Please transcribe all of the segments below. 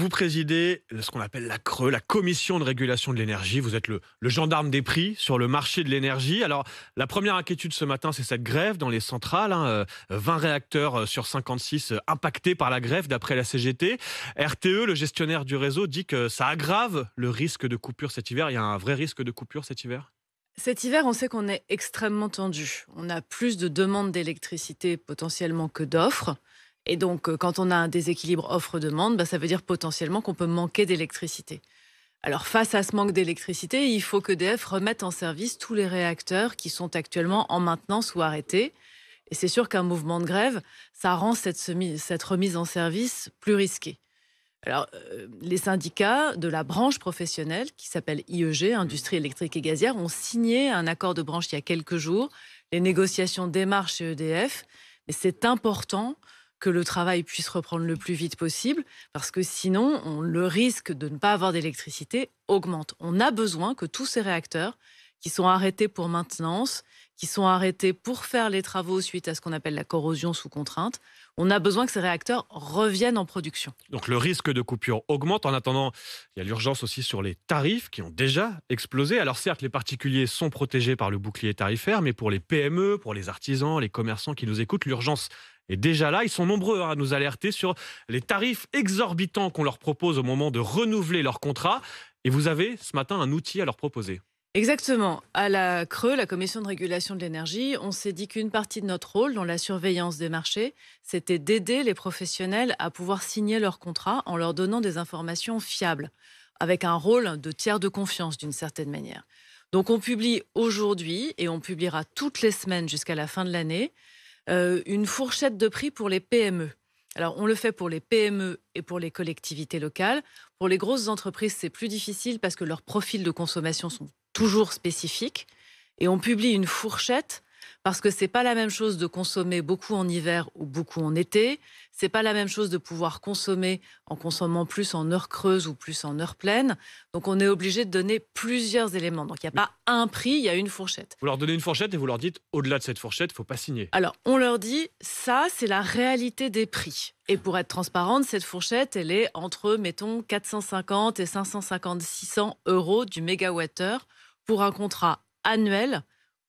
Vous présidez ce qu'on appelle la CRE, la Commission de régulation de l'énergie. Vous êtes le gendarme des prix sur le marché de l'énergie. Alors, la première inquiétude ce matin, c'est cette grève dans les centrales. 20 réacteurs sur 56 impactés par la grève, d'après la CGT. RTE, le gestionnaire du réseau, dit que ça aggrave le risque de coupure cet hiver. Il y a un vrai risque de coupure cet hiver? Cet hiver, on sait qu'on est extrêmement tendu. On a plus de demandes d'électricité potentiellement que d'offres. Et donc, quand on a un déséquilibre offre-demande, ça veut dire potentiellement qu'on peut manquer d'électricité. Alors, face à ce manque d'électricité, il faut qu'EDF remette en service tous les réacteurs qui sont actuellement en maintenance ou arrêtés. Et c'est sûr qu'un mouvement de grève, ça rend cette remise en service plus risquée. Alors, les syndicats de la branche professionnelle, qui s'appelle IEG, Industrie électrique et gazière, ont signé un accord de branche il y a quelques jours. Les négociations démarrent chez EDF. Mais c'est important que le travail puisse reprendre le plus vite possible, parce que sinon, le risque de ne pas avoir d'électricité augmente. On a besoin que tous ces réacteurs qui sont arrêtés pour maintenance, qui sont arrêtés pour faire les travaux suite à ce qu'on appelle la corrosion sous contrainte, on a besoin que ces réacteurs reviennent en production. Donc le risque de coupure augmente. En attendant, il y a l'urgence aussi sur les tarifs qui ont déjà explosé. Alors certes, les particuliers sont protégés par le bouclier tarifaire, mais pour les PME, pour les artisans, les commerçants qui nous écoutent, l'urgence est déjà là. Ils sont nombreux à nous alerter sur les tarifs exorbitants qu'on leur propose au moment de renouveler leur contrat. Et vous avez ce matin un outil à leur proposer. Exactement. À la CRE, la Commission de régulation de l'énergie, on s'est dit qu'une partie de notre rôle dans la surveillance des marchés, c'était d'aider les professionnels à pouvoir signer leur contrat en leur donnant des informations fiables, avec un rôle de tiers de confiance d'une certaine manière. Donc on publie aujourd'hui, et on publiera toutes les semaines jusqu'à la fin de l'année, une fourchette de prix pour les PME. Alors, on le fait pour les PME et pour les collectivités locales. Pour les grosses entreprises, c'est plus difficile parce que leurs profils de consommation sont toujours spécifiques. Et on publie une fourchette parce que c'est pas la même chose de consommer beaucoup en hiver ou beaucoup en été. C'est pas la même chose de pouvoir consommer en consommant plus en heure creuse ou plus en heure pleine. Donc, on est obligé de donner plusieurs éléments. Donc, il n'y a pas un prix, il y a une fourchette. Vous leur donnez une fourchette et vous leur dites, au-delà de cette fourchette, il ne faut pas signer. Alors, on leur dit, ça, c'est la réalité des prix. Et pour être transparente, cette fourchette, elle est entre, mettons, 450 et 550-600 euros du mégawattheure pour un contrat annuel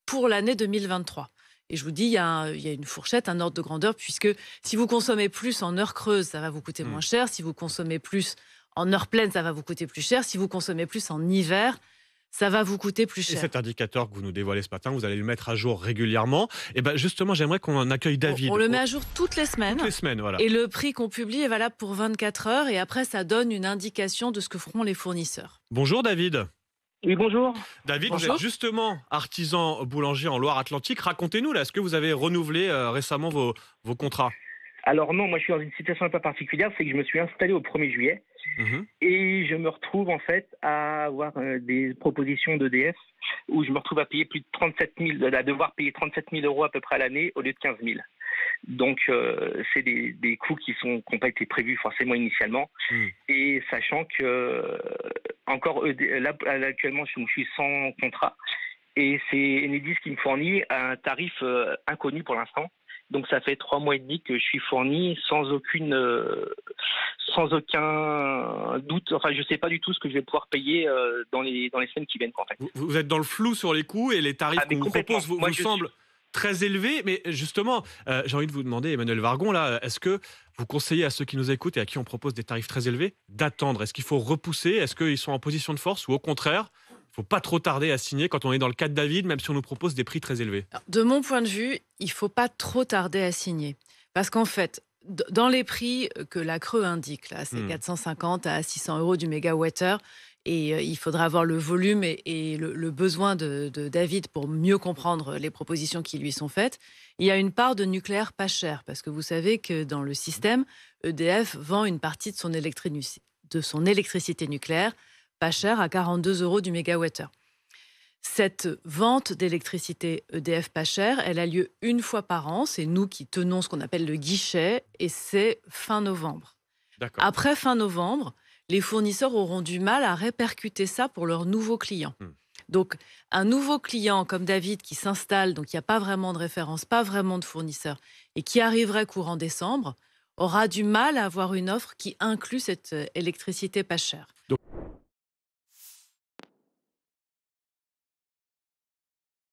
pour l'année 2023. Et je vous dis, il y a une fourchette, un ordre de grandeur, puisque si vous consommez plus en heure creuse, ça va vous coûter moins cher. Si vous consommez plus en heure pleine, ça va vous coûter plus cher. Si vous consommez plus en hiver, ça va vous coûter plus cher. Et cet indicateur que vous nous dévoilez ce matin, vous allez le mettre à jour régulièrement. Et ben justement, j'aimerais qu'on en accueille David. On le met à jour toutes les semaines. Toutes les semaines, voilà. Et le prix qu'on publie est valable pour 24 heures. Et après, ça donne une indication de ce que feront les fournisseurs. Bonjour David. Oui, bonjour. David, Bonjour. vous êtes justement artisan boulanger en Loire-Atlantique. Racontez-nous, là, est-ce que vous avez renouvelé récemment vos contrats? Alors non, moi je suis dans une situation un peu particulière, c'est que je me suis installé au 1er juillet et je me retrouve en fait à avoir des propositions d'EDF où je me retrouve à payer plus de 37 000, à devoir payer 37 000 euros à peu près à l'année au lieu de 15 000. Donc c'est des coûts qui n'ont pas été prévus forcément initialement. Et sachant que encore là actuellement je suis sans contrat et c'est Enedis qui me fournit un tarif inconnu pour l'instant. Donc ça fait 3 mois et demi que je suis fourni sans aucun doute. Enfin, je ne sais pas du tout ce que je vais pouvoir payer dans les semaines qui viennent. En fait. Vous êtes dans le flou sur les coûts et les tarifs qu'on vous propose vous semblent très élevés. Mais justement, j'ai envie de vous demander, Emmanuel Vargon, là, est-ce que vous conseillez à ceux qui nous écoutent et à qui on propose des tarifs très élevés d'attendre? Est-ce qu'il faut repousser? Est-ce qu'ils sont en position de force? Ou au contraire, il ne faut pas trop tarder à signer quand on est dans le cas de David, même si on nous propose des prix très élevés? Alors, de mon point de vue, il ne faut pas trop tarder à signer. Parce qu'en fait, dans les prix que la CRE indique, là, c'est 450 à 600 euros du mégawattheure. Et il faudra avoir le volume et le besoin de David pour mieux comprendre les propositions qui lui sont faites. Il y a une part de nucléaire pas cher, parce que vous savez que dans le système, EDF vend une partie de son électricité nucléaire pas cher à 42 euros du mégawattheure. Cette vente d'électricité EDF pas cher, elle a lieu une fois par an. C'est nous qui tenons ce qu'on appelle le guichet et c'est fin novembre. D'accord. Après fin novembre, les fournisseurs auront du mal à répercuter ça pour leurs nouveaux clients. Donc, un nouveau client comme David qui s'installe, donc il n'y a pas vraiment de référence, pas vraiment de fournisseur, et qui arriverait courant décembre, aura du mal à avoir une offre qui inclut cette électricité pas chère.